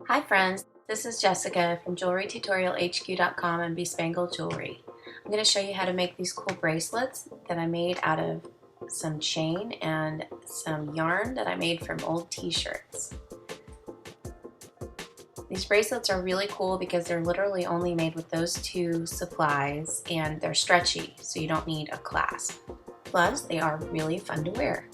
Hi friends, this is Jessica from JewelryTutorialHQ.com and Bespangled Jewelry. I'm going to show you how to make these cool bracelets that I made out of some chain and some yarn that I made from old t-shirts. These bracelets are really cool because they're literally only made with those two supplies and they're stretchy, so you don't need a clasp. Plus, they are really fun to wear.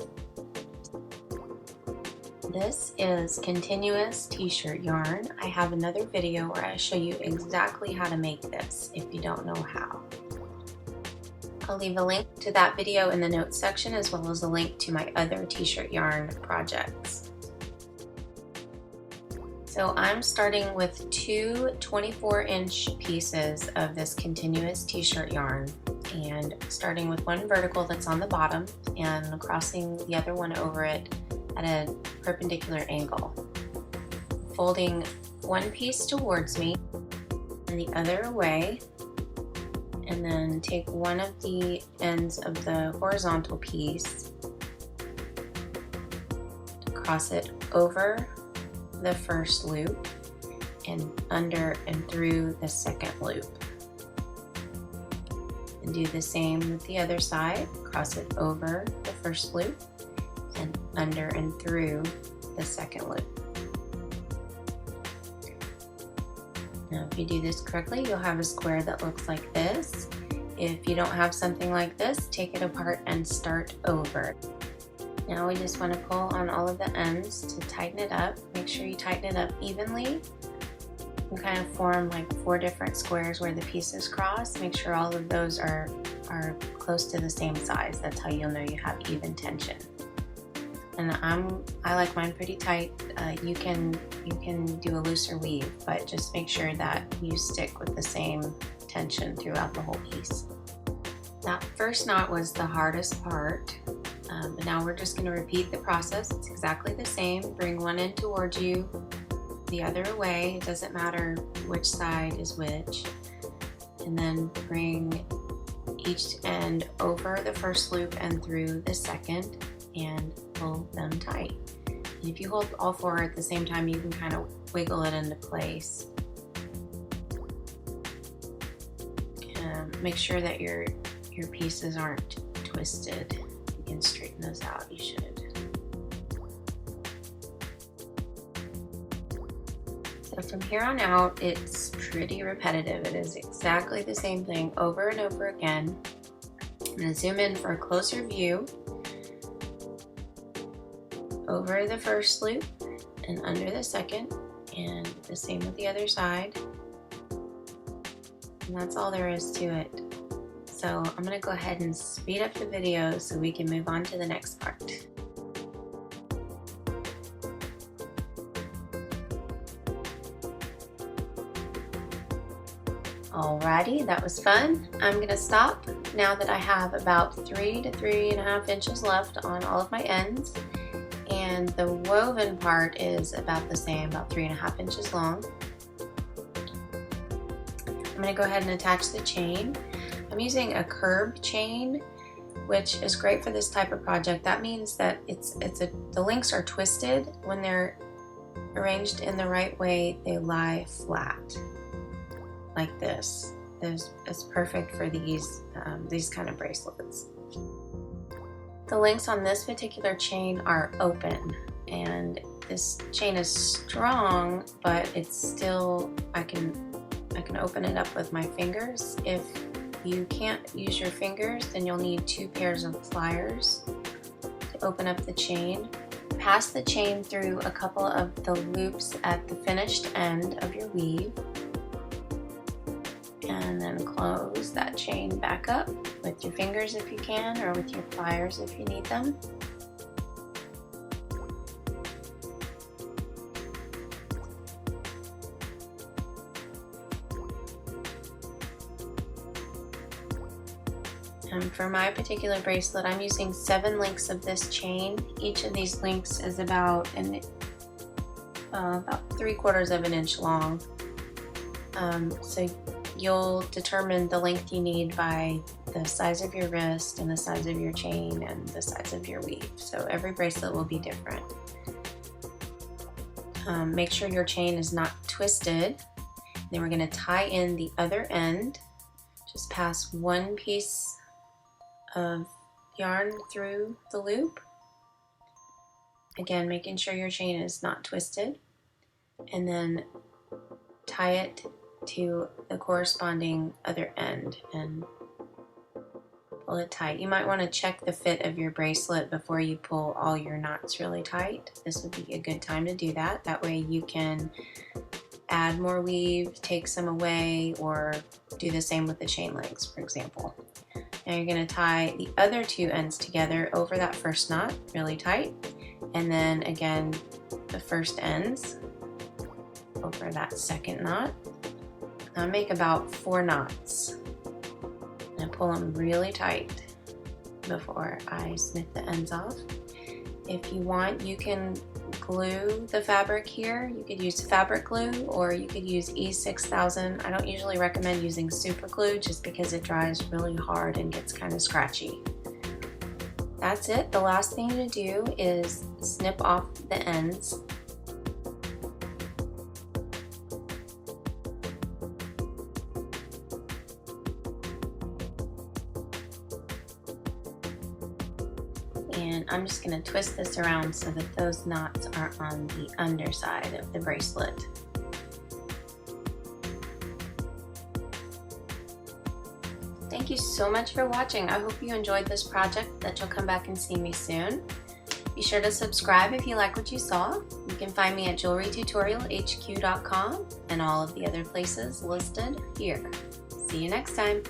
This is continuous t-shirt yarn. I have another video where I show you exactly how to make this if you don't know how. I'll leave a link to that video in the notes section as well as a link to my other t-shirt yarn projects. So I'm starting with two 24-inch pieces of this continuous t-shirt yarn and starting with one vertical that's on the bottom and crossing the other one over it at a perpendicular angle. Folding one piece towards me and the other away, and then take one of the ends of the horizontal piece, cross it over the first loop and under and through the second loop. And do the same with the other side, cross it over the first loop and under and through the second loop. Now if you do this correctly, you'll have a square that looks like this. If you don't have something like this, take it apart and start over. Now we just want to pull on all of the ends to tighten it up. Make sure you tighten it up evenly. You kind of form like 4 different squares where the pieces cross. Make sure all of those are close to the same size. That's how you'll know you have even tension. And I like mine pretty tight. You can do a looser weave, but just make sure that you stick with the same tension throughout the whole piece. That first knot was the hardest part, but now we're just going to repeat the process. It's exactly the same. Bring one end towards you, the other away. It doesn't matter which side is which. And then bring each end over the first loop and through the second, and pull them tight. And if you hold all 4 at the same time, you can kind of wiggle it into place. Make sure that your pieces aren't twisted. You can straighten those out, you should. So from here on out, it's pretty repetitive. It is exactly the same thing over and over again. I'm going to zoom in for a closer view. Over the first loop and under the second, and the same with the other side. And that's all there is to it. So I'm going to go ahead and speed up the video so we can move on to the next part. Alrighty, that was fun. I'm going to stop now that I have about 3 to 3.5 inches left on all of my ends. And the woven part is about the same, about 3.5 inches long. I'm going to go ahead and attach the chain. I'm using a curb chain, which is great for this type of project. That means that the links are twisted. When they're arranged in the right way, they lie flat, like this. It's perfect for these kind of bracelets. The links on this particular chain are open, and this chain is strong, but it's still, I can open it up with my fingers. If you can't use your fingers, then you'll need 2 pairs of pliers to open up the chain. Pass the chain through a couple of the loops at the finished end of your weave, and then close that chain back up with your fingers if you can, or with your pliers if you need them. And for my particular bracelet, I'm using 7 links of this chain. Each of these links is about 3/4 of an inch long. So you'll determine the length you need by the size of your wrist and the size of your chain and the size of your weave. So every bracelet will be different. Make sure your chain is not twisted. Then we're going to tie in the other end. Just pass one piece of yarn through the loop. Again, making sure your chain is not twisted. And then tie it to the corresponding other end and pull it tight. You might want to check the fit of your bracelet before you pull all your knots really tight. This would be a good time to do that. That way you can add more weave, take some away, or do the same with the chain legs, for example. Now you're going to tie the other two ends together over that first knot really tight, and then again the first ends over that second knot. Now make about 4 knots and pull them really tight before I snip the ends off. If you want, you can glue the fabric here. You could use fabric glue, or you could use E6000. I don't usually recommend using super glue just because it dries really hard and gets kind of scratchy. That's it. The last thing to do is snip off the ends. And I'm just going to twist this around so that those knots are on the underside of the bracelet. Thank you so much for watching. I hope you enjoyed this project, that you'll come back and see me soon. Be sure to subscribe if you like what you saw. You can find me at jewelrytutorialhq.com and all of the other places listed here. See you next time.